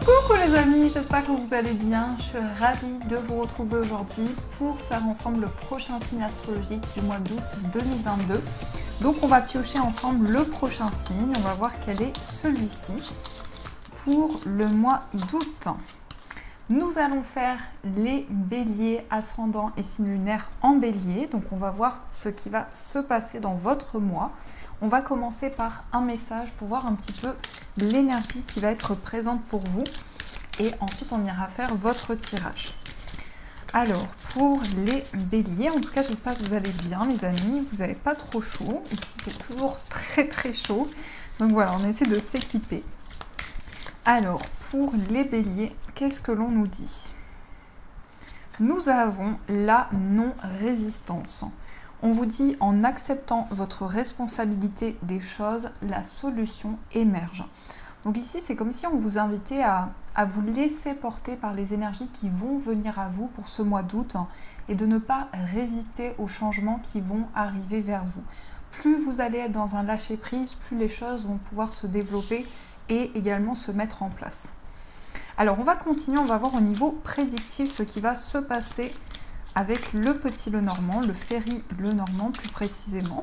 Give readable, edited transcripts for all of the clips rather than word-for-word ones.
Coucou les amis, j'espère que vous allez bien. Je suis ravie de vous retrouver aujourd'hui pour faire ensemble le prochain signe astrologique du mois d'août 2022. Donc on va piocher ensemble le prochain signe, on va voir quel est celui-ci pour le mois d'août. Nous allons faire les béliers, ascendants et signes lunaires en bélier. Donc on va voir ce qui va se passer dans votre mois. On va commencer par un message pour voir un petit peu l'énergie qui va être présente pour vous. Et ensuite on ira faire votre tirage. Alors pour les béliers, en tout cas j'espère que vous allez bien les amis. Vous n'avez pas trop chaud. Ici il fait toujours très chaud. Donc voilà, on essaie de s'équiper. Alors, pour les béliers, qu'est-ce que l'on nous dit? Nous avons la non-résistance. On vous dit, en acceptant votre responsabilité des choses, la solution émerge. Donc ici, c'est comme si on vous invitait à vous laisser porter par les énergies qui vont venir à vous pour ce mois d'août et de ne pas résister aux changements qui vont arriver vers vous. Plus vous allez être dans un lâcher-prise, plus les choses vont pouvoir se développer et également se mettre en place. Alors on va continuer, on va voir au niveau prédictif ce qui va se passer avec le petit Lenormand, le Ferry Lenormand plus précisément.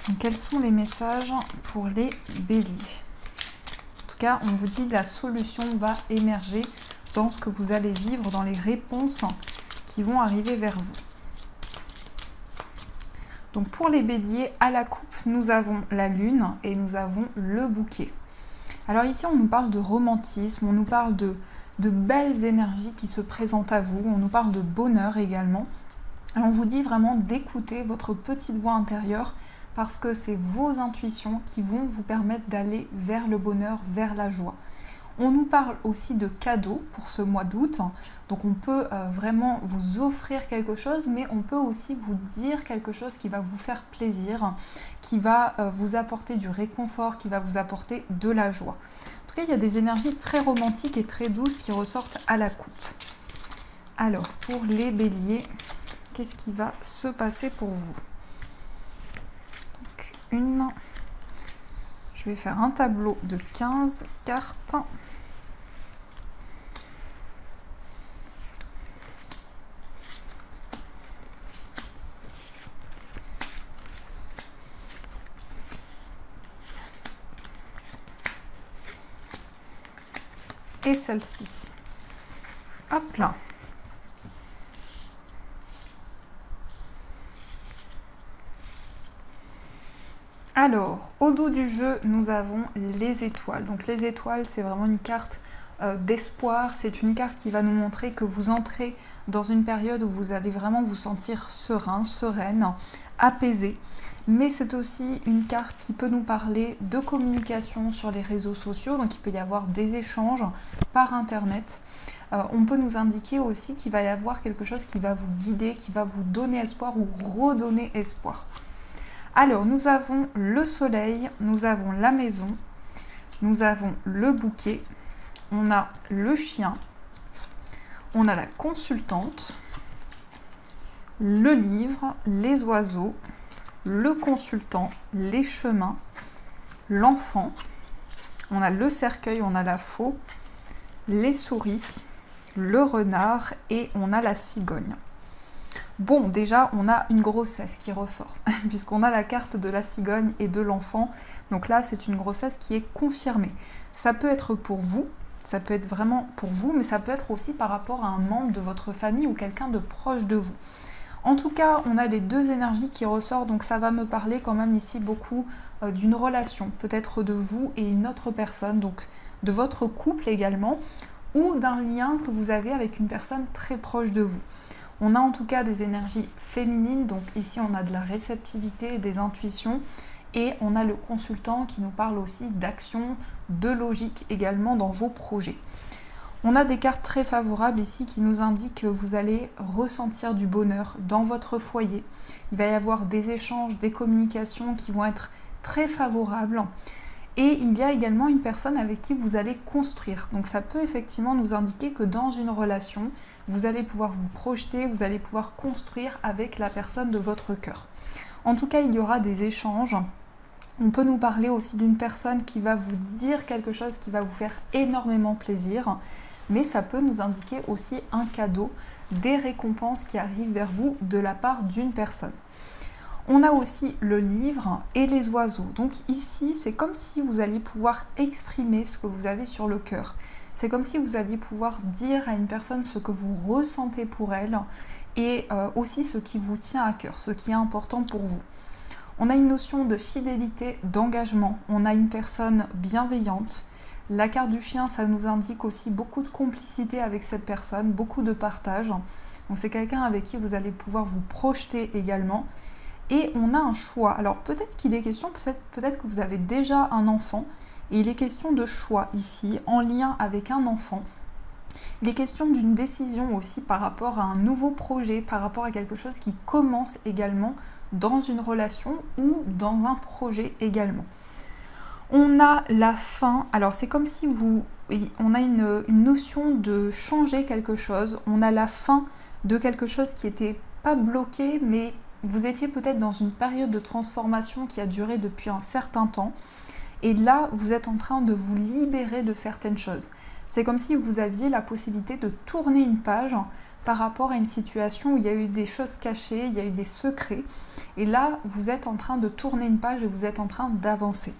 Donc quels sont les messages pour les béliers? En tout cas, on vous dit la solution va émerger dans ce que vous allez vivre, dans les réponses qui vont arriver vers vous. Donc pour les béliers, à la coupe, nous avons la lune et nous avons le bouquet. Alors ici, on nous parle de romantisme, on nous parle de belles énergies qui se présentent à vous, on nous parle de bonheur également. Et on vous dit vraiment d'écouter votre petite voix intérieure parce que c'est vos intuitions qui vont vous permettre d'aller vers le bonheur, vers la joie. On nous parle aussi de cadeaux pour ce mois d'août, donc on peut vraiment vous offrir quelque chose, mais on peut aussi vous dire quelque chose qui va vous faire plaisir, qui va vous apporter du réconfort, qui va vous apporter de la joie. En tout cas, il y a des énergies très romantiques et très douces qui ressortent à la coupe. Alors, pour les béliers, qu'est-ce qui va se passer pour vous? Donc, je vais faire un tableau de 15 cartes. Et celle-ci. Hop là. Alors, au dos du jeu, nous avons les étoiles. Donc les étoiles, c'est vraiment une carte d'espoir. C'est une carte qui va nous montrer que vous entrez dans une période où vous allez vraiment vous sentir serein, sereine, apaisé. Mais c'est aussi une carte qui peut nous parler de communication sur les réseaux sociaux. Donc il peut y avoir des échanges par internet. On peut nous indiquer aussi qu'il va y avoir quelque chose qui va vous guider, qui va vous donner espoir ou redonner espoir. Alors, nous avons le soleil, nous avons la maison, nous avons le bouquet, on a le chien, on a la consultante, le livre, les oiseaux, le consultant, les chemins, l'enfant, on a le cercueil, on a la faux, les souris, le renard et on a la cigogne. Bon, déjà, on a une grossesse qui ressort, puisqu'on a la carte de la cigogne et de l'enfant. Donc là, c'est une grossesse qui est confirmée. Ça peut être pour vous, ça peut être vraiment pour vous, mais ça peut être aussi par rapport à un membre de votre famille ou quelqu'un de proche de vous. En tout cas, on a les deux énergies qui ressortent, donc ça va me parler quand même ici beaucoup d'une relation, peut-être de vous et une autre personne, donc de votre couple également, ou d'un lien que vous avez avec une personne très proche de vous. On a en tout cas des énergies féminines, donc ici on a de la réceptivité, des intuitions, et on a le consultant qui nous parle aussi d'action, de logique également dans vos projets. On a des cartes très favorables ici qui nous indiquent que vous allez ressentir du bonheur dans votre foyer. Il va y avoir des échanges, des communications qui vont être très favorables. Et il y a également une personne avec qui vous allez construire. Donc ça peut effectivement nous indiquer que dans une relation, vous allez pouvoir vous projeter, vous allez pouvoir construire avec la personne de votre cœur. En tout cas, il y aura des échanges On peut nous parler aussi d'une personne qui va vous dire quelque chose qui va vous faire énormément plaisir, mais ça peut nous indiquer aussi un cadeau, des récompenses qui arrivent vers vous de la part d'une personne. On a aussi le livre et les oiseaux. Donc ici, c'est comme si vous alliez pouvoir exprimer ce que vous avez sur le cœur. C'est comme si vous alliez pouvoir dire à une personne ce que vous ressentez pour elle et aussi ce qui vous tient à cœur, ce qui est important pour vous. On a une notion de fidélité, d'engagement. On a une personne bienveillante. La carte du chien, ça nous indique aussi beaucoup de complicité avec cette personne, beaucoup de partage. Donc c'est quelqu'un avec qui vous allez pouvoir vous projeter également. Et on a un choix. Alors peut-être qu'il est question, peut-être que vous avez déjà un enfant, et il est question de choix ici, en lien avec un enfant. Il est question d'une décision aussi par rapport à un nouveau projet, par rapport à quelque chose qui commence également dans une relation ou dans un projet également. On a la fin, alors c'est comme si on a une notion de changer quelque chose, on a la fin de quelque chose qui n'était pas bloqué, mais vous étiez peut-être dans une période de transformation qui a duré depuis un certain temps. Et là, vous êtes en train de vous libérer de certaines choses. C'est comme si vous aviez la possibilité de tourner une page par rapport à une situation où il y a eu des choses cachées, il y a eu des secrets. Et là, vous êtes en train de tourner une page et vous êtes en train d'avancer.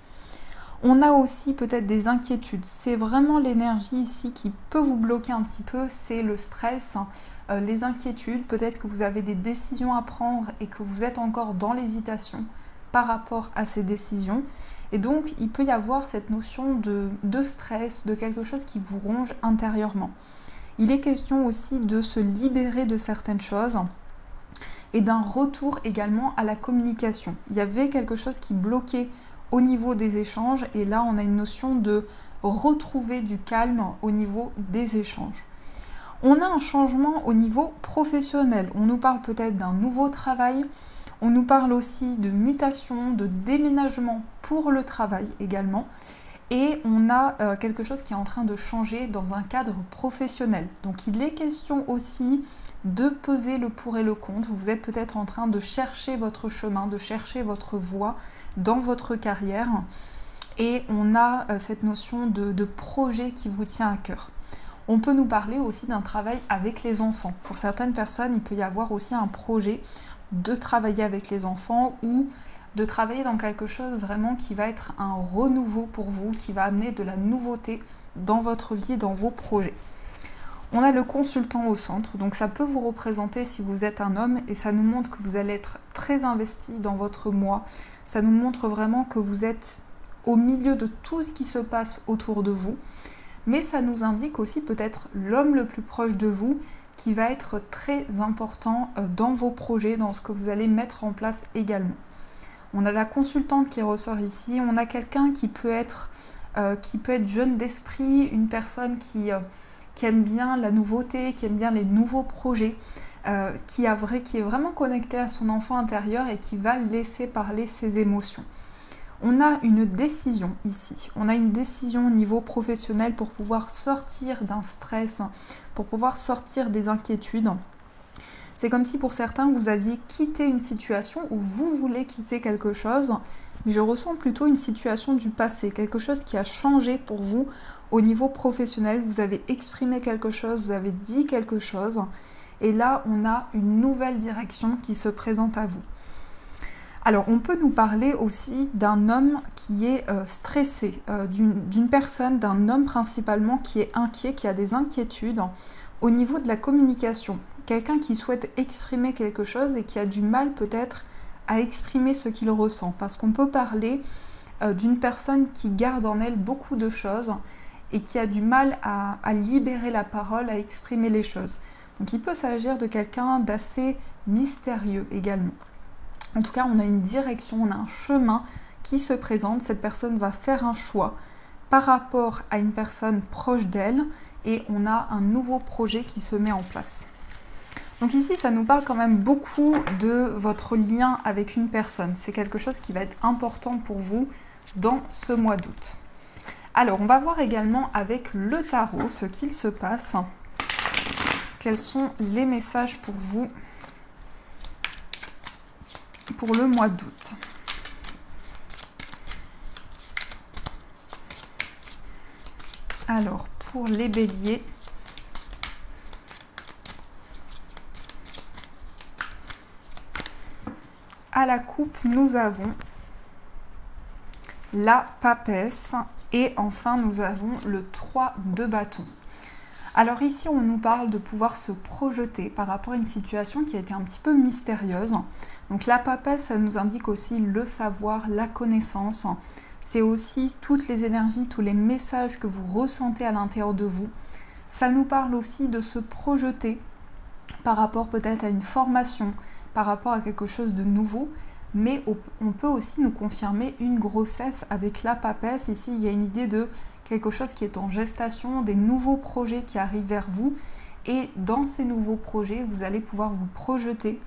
On a aussi peut-être des inquiétudes. C'est vraiment l'énergie ici qui peut vous bloquer un petit peu, c'est le stress, les inquiétudes. Peut-être que vous avez des décisions à prendre et que vous êtes encore dans l'hésitation par rapport à ces décisions. Et donc, il peut y avoir cette notion de stress, de quelque chose qui vous ronge intérieurement. Il est question aussi de se libérer de certaines choses et d'un retour également à la communication. Il y avait quelque chose qui bloquait au niveau des échanges et là, on a une notion de retrouver du calme au niveau des échanges. On a un changement au niveau professionnel. On nous parle peut-être d'un nouveau travail. On nous parle aussi de mutation, de déménagement pour le travail également. Et on a quelque chose qui est en train de changer dans un cadre professionnel. Donc il est question aussi de peser le pour et le contre. Vous êtes peut-être en train de chercher votre chemin, de chercher votre voie dans votre carrière. Et on a cette notion de projet qui vous tient à cœur. On peut nous parler aussi d'un travail avec les enfants. Pour certaines personnes, il peut y avoir aussi un projet de travailler avec les enfants ou de travailler dans quelque chose vraiment qui va être un renouveau pour vous, qui va amener de la nouveauté dans votre vie, dans vos projets. On a le consultant au centre, donc ça peut vous représenter si vous êtes un homme et ça nous montre que vous allez être très investi dans votre moi. Ça nous montre vraiment que vous êtes au milieu de tout ce qui se passe autour de vous. Mais ça nous indique aussi peut-être l'homme le plus proche de vous qui va être très important dans vos projets, dans ce que vous allez mettre en place également. On a la consultante qui ressort ici, on a quelqu'un qui peut être jeune d'esprit, une personne qui aime bien la nouveauté, qui aime bien les nouveaux projets, qui est vraiment connecté à son enfant intérieur et qui va laisser parler ses émotions. On a une décision ici, on a une décision au niveau professionnel pour pouvoir sortir d'un stress, pour pouvoir sortir des inquiétudes. C'est comme si pour certains vous aviez quitté une situation ou vous voulez quitter quelque chose, mais je ressens plutôt une situation du passé, quelque chose qui a changé pour vous au niveau professionnel. Vous avez exprimé quelque chose, vous avez dit quelque chose, et là on a une nouvelle direction qui se présente à vous. Alors, on peut nous parler aussi d'un homme qui est stressé, d'une personne, d'un homme principalement qui est inquiet, qui a des inquiétudes au niveau de la communication. Quelqu'un qui souhaite exprimer quelque chose et qui a du mal peut-être à exprimer ce qu'il ressent. Parce qu'on peut parler d'une personne qui garde en elle beaucoup de choses et qui a du mal à libérer la parole, à exprimer les choses. Donc, il peut s'agir de quelqu'un d'assez mystérieux également. En tout cas, on a une direction, on a un chemin qui se présente. Cette personne va faire un choix par rapport à une personne proche d'elle et on a un nouveau projet qui se met en place. Donc ici, ça nous parle quand même beaucoup de votre lien avec une personne. C'est quelque chose qui va être important pour vous dans ce mois d'août. Alors, on va voir également avec le tarot ce qu'il se passe. Quels sont les messages pour vous pour le mois d'août? Alors, pour les béliers, à la coupe, nous avons la papesse et enfin, nous avons le 3 de bâton. Alors ici, on nous parle de pouvoir se projeter par rapport à une situation qui a été un petit peu mystérieuse. Donc la papesse, ça nous indique aussi le savoir, la connaissance. C'est aussi toutes les énergies, tous les messages que vous ressentez à l'intérieur de vous. Ça nous parle aussi de se projeter par rapport peut-être à une formation, par rapport à quelque chose de nouveau. Mais on peut aussi nous confirmer une grossesse avec la papesse. Ici, il y a une idée de quelque chose qui est en gestation, des nouveaux projets qui arrivent vers vous. Et dans ces nouveaux projets, vous allez pouvoir vous projeter.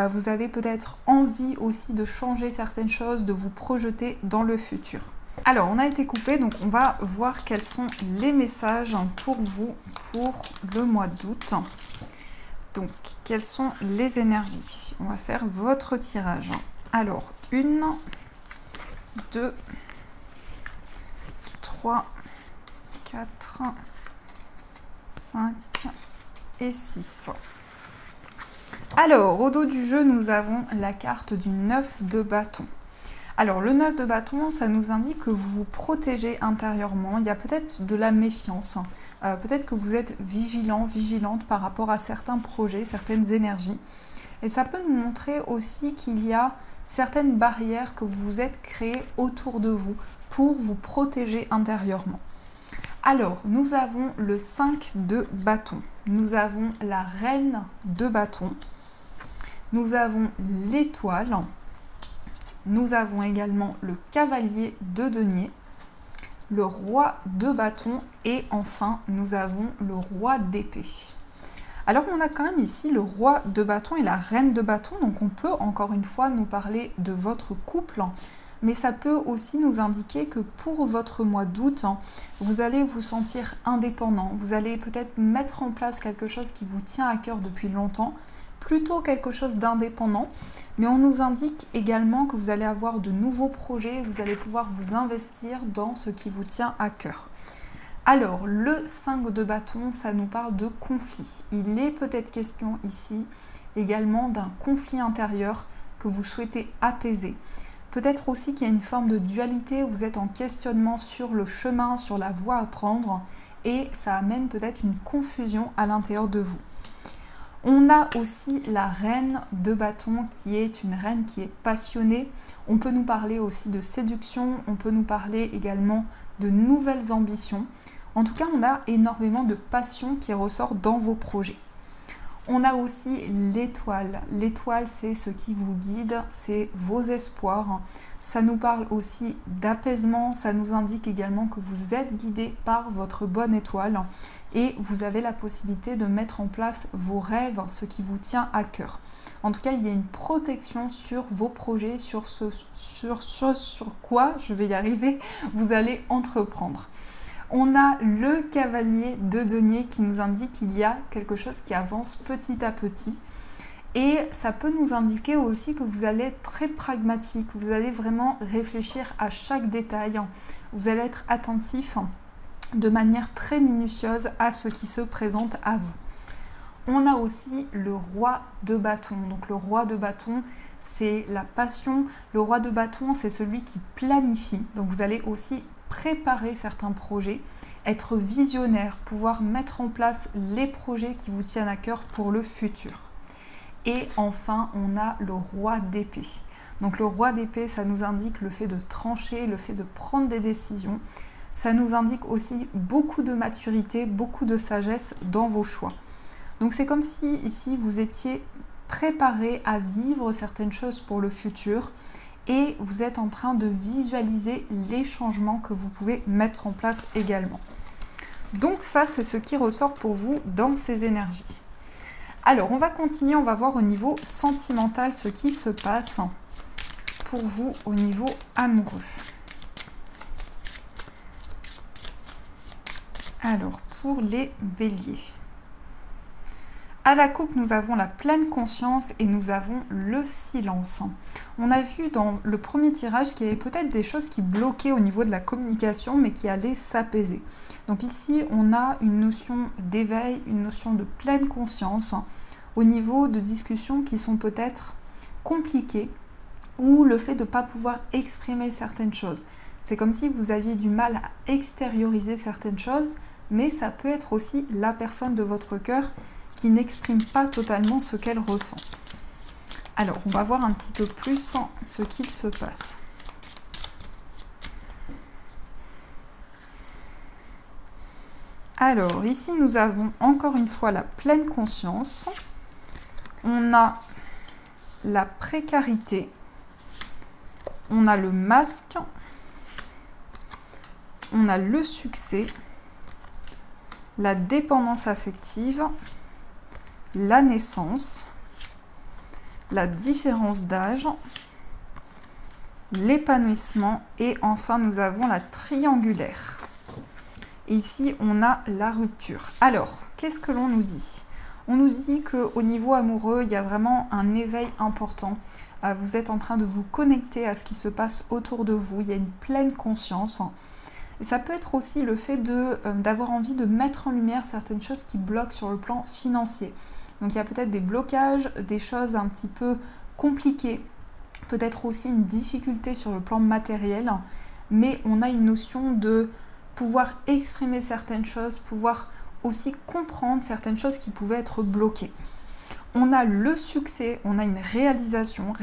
Vous avez peut-être envie aussi de changer certaines choses, de vous projeter dans le futur. Alors, on a été coupé, donc on va voir quels sont les messages pour vous pour le mois d'août. Donc, quelles sont les énergies? On va faire votre tirage. Alors, 1, 2, 3, 4, 5 et 6. Alors, au dos du jeu, nous avons la carte du 9 de bâton. Alors, le 9 de bâton, ça nous indique que vous vous protégez intérieurement. Il y a peut-être de la méfiance. Peut-être que vous êtes vigilant, vigilante par rapport à certains projets, certaines énergies. Et ça peut nous montrer aussi qu'il y a certaines barrières que vous vous êtes créées autour de vous pour vous protéger intérieurement. Alors, nous avons le 5 de bâton. Nous avons la reine de bâton. Nous avons l'étoile. Nous avons également le cavalier de denier, le roi de bâton et enfin, nous avons le roi d'épée. Alors, on a quand même ici le roi de bâton et la reine de bâton. Donc, on peut encore une fois nous parler de votre couple. Mais ça peut aussi nous indiquer que pour votre mois d'août, vous allez vous sentir indépendant. Vous allez peut-être mettre en place quelque chose qui vous tient à cœur depuis longtemps. Plutôt quelque chose d'indépendant. Mais on nous indique également que vous allez avoir de nouveaux projets. Vous allez pouvoir vous investir dans ce qui vous tient à cœur. Alors, le 5 de bâton, ça nous parle de conflit. Il est peut-être question ici également d'un conflit intérieur que vous souhaitez apaiser. Peut-être aussi qu'il y a une forme de dualité, vous êtes en questionnement sur le chemin, sur la voie à prendre et ça amène peut-être une confusion à l'intérieur de vous. On a aussi la reine de bâton qui est une reine qui est passionnée. On peut nous parler aussi de séduction, on peut nous parler également de nouvelles ambitions. En tout cas, on a énormément de passion qui ressort dans vos projets. On a aussi l'étoile. L'étoile, c'est ce qui vous guide, c'est vos espoirs. Ça nous parle aussi d'apaisement, ça nous indique également que vous êtes guidé par votre bonne étoile et vous avez la possibilité de mettre en place vos rêves, ce qui vous tient à cœur. En tout cas, il y a une protection sur vos projets, sur quoi, je vais y arriver, vous allez entreprendre. On a le cavalier de denier qui nous indique qu'il y a quelque chose qui avance petit à petit. Et ça peut nous indiquer aussi que vous allez être très pragmatique, vous allez vraiment réfléchir à chaque détail, vous allez être attentif de manière très minutieuse à ce qui se présente à vous. On a aussi le roi de bâton. Donc le roi de bâton, c'est la passion. Le roi de bâton, c'est celui qui planifie. Donc vous allez aussi préparer certains projets, être visionnaire, pouvoir mettre en place les projets qui vous tiennent à cœur pour le futur. Et enfin, on a le roi d'épée. Donc le roi d'épée, ça nous indique le fait de trancher, le fait de prendre des décisions. Ça nous indique aussi beaucoup de maturité, beaucoup de sagesse dans vos choix. Donc c'est comme si ici vous étiez préparé à vivre certaines choses pour le futur et vous êtes en train de visualiser les changements que vous pouvez mettre en place également. Donc ça, c'est ce qui ressort pour vous dans ces énergies. Alors, on va continuer, on va voir au niveau sentimental ce qui se passe pour vous au niveau amoureux. Alors, pour les béliers. À la coupe, nous avons la pleine conscience et nous avons le silence. On a vu dans le premier tirage qu'il y avait peut-être des choses qui bloquaient au niveau de la communication, mais qui allaient s'apaiser. Donc ici, on a une notion d'éveil, une notion de pleine conscience au niveau de discussions qui sont peut-être compliquées ou le fait de ne pas pouvoir exprimer certaines choses. C'est comme si vous aviez du mal à extérioriser certaines choses, mais ça peut être aussi la personne de votre cœur qui n'exprime pas totalement ce qu'elle ressent. Alors, on va voir un petit peu plus ce qu'il se passe. Alors, ici, nous avons encore une fois la pleine conscience. On a la précarité. On a le masque. On a le succès. La dépendance affective. La naissance, la différence d'âge, l'épanouissement et enfin nous avons la triangulaire. Et ici on a la rupture. Alors, qu'est-ce que l'on nous dit? On nous dit qu'au niveau amoureux, il y a vraiment un éveil important. Vous êtes en train de vous connecter à ce qui se passe autour de vous. Il y a une pleine conscience. Et ça peut être aussi le fait d'avoir envie de mettre en lumière certaines choses qui bloquent sur le plan financier. Donc il y a peut-être des blocages, des choses un petit peu compliquées, peut-être aussi une difficulté sur le plan matériel, mais on a une notion de pouvoir exprimer certaines choses, pouvoir aussi comprendre certaines choses qui pouvaient être bloquées. On a le succès, on a une réalisation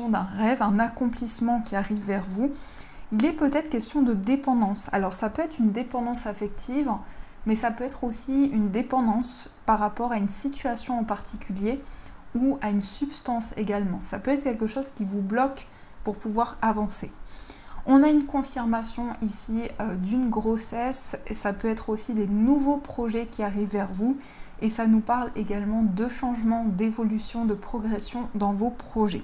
d'un rêve, un accomplissement qui arrive vers vous. Il est peut-être question de dépendance. Alors ça peut être une dépendance affective, mais ça peut être aussi une dépendance par rapport à une situation en particulier ou à une substance également. Ça peut être quelque chose qui vous bloque pour pouvoir avancer. On a une confirmation ici d'une grossesse, et ça peut être aussi des nouveaux projets qui arrivent vers vous, et ça nous parle également de changement, d'évolution, de progression dans vos projets.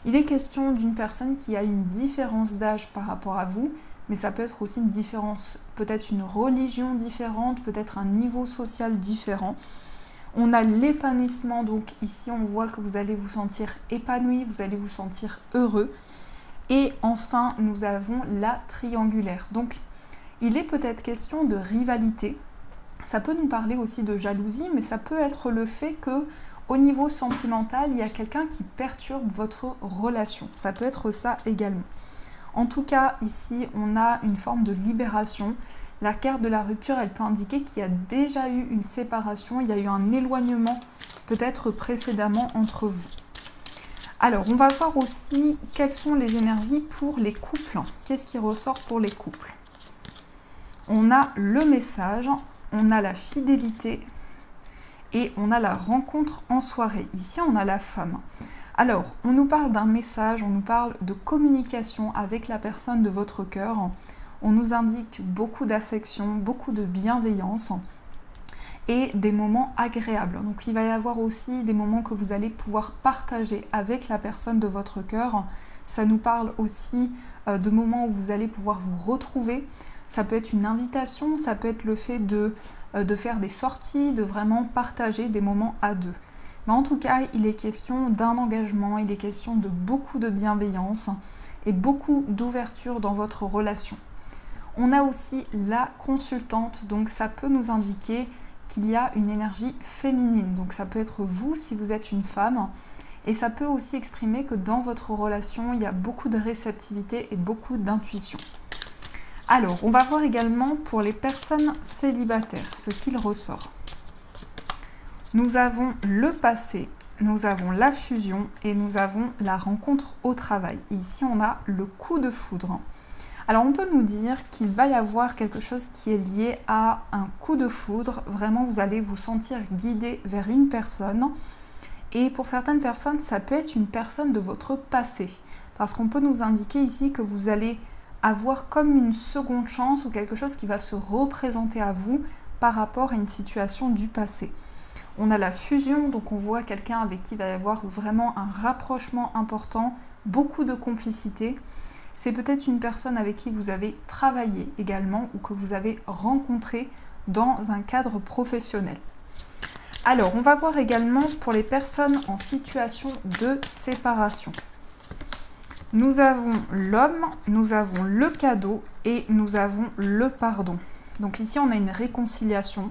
Il est question d'une personne qui a une différence d'âge par rapport à vous, mais ça peut être aussi une différence, peut-être une religion différente, peut-être un niveau social différent. On a l'épanouissement, donc ici on voit que vous allez vous sentir épanoui, vous allez vous sentir heureux. Et enfin, nous avons la triangulaire. Donc, il est peut-être question de rivalité. Ça peut nous parler aussi de jalousie, mais ça peut être le fait que au niveau sentimental, il y a quelqu'un qui perturbe votre relation. Ça peut être ça également. En tout cas, ici, on a une forme de libération. La carte de la rupture, elle peut indiquer qu'il y a déjà eu une séparation, il y a eu un éloignement peut-être précédemment entre vous. Alors, on va voir aussi quelles sont les énergies pour les couples. Qu'est-ce qui ressort pour les couples? On a le message, on a la fidélité et on a la rencontre en soirée. Ici, on a la femme. Alors, on nous parle d'un message, on nous parle de communication avec la personne de votre cœur. On nous indique beaucoup d'affection, beaucoup de bienveillance et des moments agréables. Donc, il va y avoir aussi des moments que vous allez pouvoir partager avec la personne de votre cœur. Ça nous parle aussi de moments où vous allez pouvoir vous retrouver. Ça peut être une invitation, ça peut être le fait de faire des sorties, de vraiment partager des moments à deux. Mais en tout cas, il est question d'un engagement, il est question de beaucoup de bienveillance et beaucoup d'ouverture dans votre relation. On a aussi la consultante, donc ça peut nous indiquer qu'il y a une énergie féminine. Donc ça peut être vous si vous êtes une femme et ça peut aussi exprimer que dans votre relation, il y a beaucoup de réceptivité et beaucoup d'intuition. Alors, on va voir également pour les personnes célibataires ce qu'il ressort. Nous avons le passé, nous avons la fusion et nous avons la rencontre au travail. Et ici, on a le coup de foudre. Alors, on peut nous dire qu'il va y avoir quelque chose qui est lié à un coup de foudre. Vraiment, vous allez vous sentir guidé vers une personne. Et pour certaines personnes, ça peut être une personne de votre passé. Parce qu'on peut nous indiquer ici que vous allez avoir comme une seconde chance ou quelque chose qui va se représenter à vous par rapport à une situation du passé. On a la fusion, donc on voit quelqu'un avec qui il va y avoir vraiment un rapprochement important, beaucoup de complicité. C'est peut-être une personne avec qui vous avez travaillé également ou que vous avez rencontré dans un cadre professionnel. Alors, on va voir également pour les personnes en situation de séparation. Nous avons l'homme, nous avons le cadeau et nous avons le pardon. Donc ici, on a une réconciliation.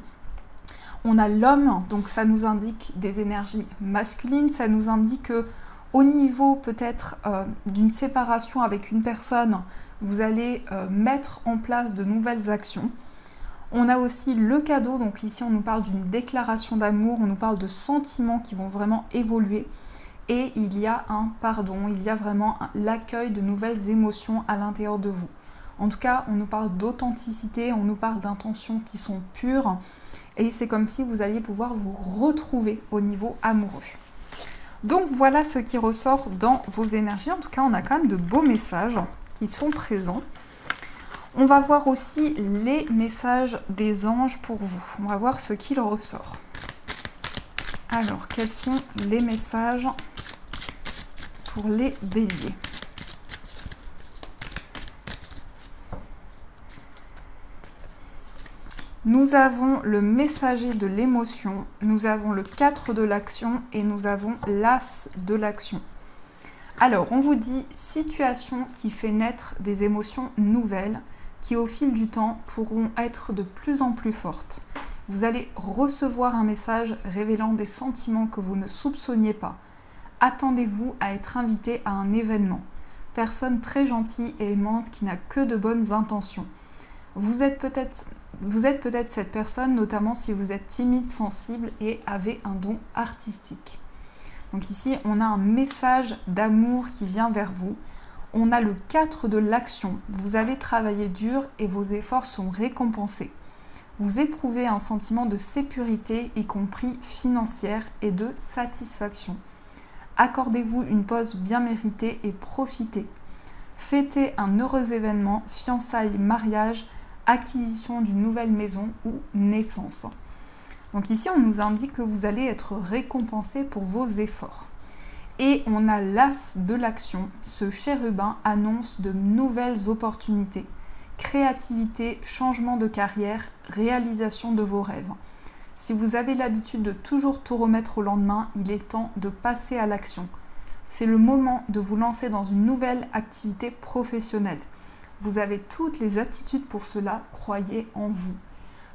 On a l'homme, donc ça nous indique des énergies masculines, ça nous indique que au niveau peut-être d'une séparation avec une personne, vous allez mettre en place de nouvelles actions. On a aussi le cadeau, donc ici on nous parle d'une déclaration d'amour, on nous parle de sentiments qui vont vraiment évoluer. Et il y a un pardon, il y a vraiment l'accueil de nouvelles émotions à l'intérieur de vous. En tout cas, on nous parle d'authenticité, on nous parle d'intentions qui sont pures. Et c'est comme si vous alliez pouvoir vous retrouver au niveau amoureux. Donc voilà ce qui ressort dans vos énergies. En tout cas, on a quand même de beaux messages qui sont présents. On va voir aussi les messages des anges pour vous. On va voir ce qu'il ressort. Alors, quels sont les messages pour les béliers? Nous avons le messager de l'émotion, nous avons le 4 de l'action et nous avons l'as de l'action. Alors, on vous dit situation qui fait naître des émotions nouvelles qui au fil du temps pourront être de plus en plus fortes. Vous allez recevoir un message révélant des sentiments que vous ne soupçonniez pas. Attendez-vous à être invité à un événement. Personne très gentille et aimante qui n'a que de bonnes intentions. Vous êtes peut-être cette personne, notamment si vous êtes timide, sensible et avez un don artistique. Donc ici, on a un message d'amour qui vient vers vous. On a le 4 de l'action. Vous avez travaillé dur et vos efforts sont récompensés. Vous éprouvez un sentiment de sécurité, y compris financière, et de satisfaction. Accordez-vous une pause bien méritée et profitez. Fêtez un heureux événement, fiançailles, mariage, acquisition d'une nouvelle maison ou naissance. Donc ici, on nous indique que vous allez être récompensé pour vos efforts. Et on a l'as de l'action. Ce chérubin annonce de nouvelles opportunités. Créativité, changement de carrière, réalisation de vos rêves. Si vous avez l'habitude de toujours tout remettre au lendemain, il est temps de passer à l'action. C'est le moment de vous lancer dans une nouvelle activité professionnelle. Vous avez toutes les aptitudes pour cela, croyez en vous.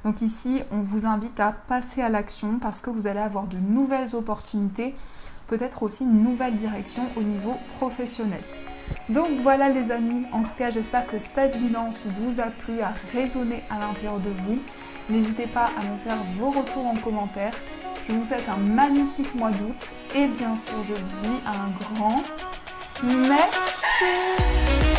Donc ici, on vous invite à passer à l'action parce que vous allez avoir de nouvelles opportunités, peut-être aussi une nouvelle direction au niveau professionnel. Donc voilà les amis, en tout cas j'espère que cette guidance vous a plu, a résonné à l'intérieur de vous. N'hésitez pas à me faire vos retours en commentaire. Je vous souhaite un magnifique mois d'août et bien sûr je vous dis un grand merci.